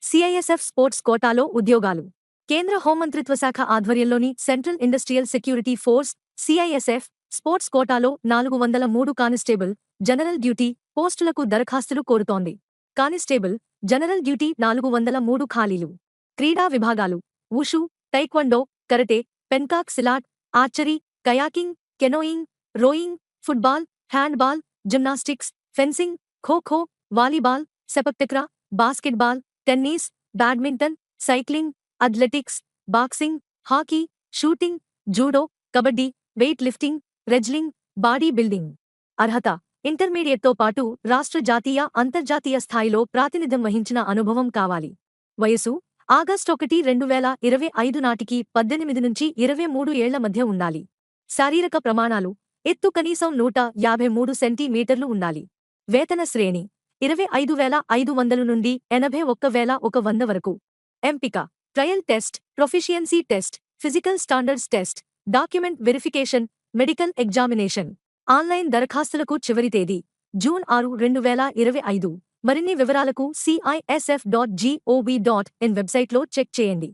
CISF sports కోటాలో ఉద్యోగాలు. కేంద్ర హోంమంత్రిత్వ శాఖ ఆధ్వర్యంలోని central industrial security force CISF sports కోటాలో 403 కానిస్టేబుల్ జనరల్ డ్యూటీ పోస్టులకు దరఖాస్తులు కోరుతోంది. కానిస్టేబుల్ జనరల్ డ్యూటీ 403 ఖాళీలు. క్రీడా విభాగాలు: wushu, taekwondo, karate, pencak silat, archery, kayaking, canoeing, rowing, football, handball, gymnastics, fencing, kho kho, volleyball, sepaktakraw, basketball, tennis, badminton, cycling, athletics, boxing, hockey, shooting, judo, kabaddi, weight lifting, wrestling, body building. అర్హత: ఇంటర్మీడియట్తో పాటు రాష్ట్ర జాతీయ అంతర్జాతీయ స్థాయిలో ప్రాతినిధ్యం వహించిన అనుభవం కావాలి. వయసు: ఆగస్టు 1, 2025 నాటికి 18 నుంచి 23 ఏళ్ల మధ్య ఉండాలి. శారీరక ప్రమాణాలు: ఎత్తు కనీసం 153 సెంటీమీటర్లు ఉండాలి. వేతన శ్రేణి: 25,500 నుండి 81,100 వరకు. ఎంపిక: trial test, proficiency test, physical standards test, document verification, medical examination. Online దరఖాస్తులకు చివరి తేదీ జూన్ 6, 2025. మరిన్ని వివరాలకు CISF.gov.in వెబ్సైట్లో చెక్ చేయండి.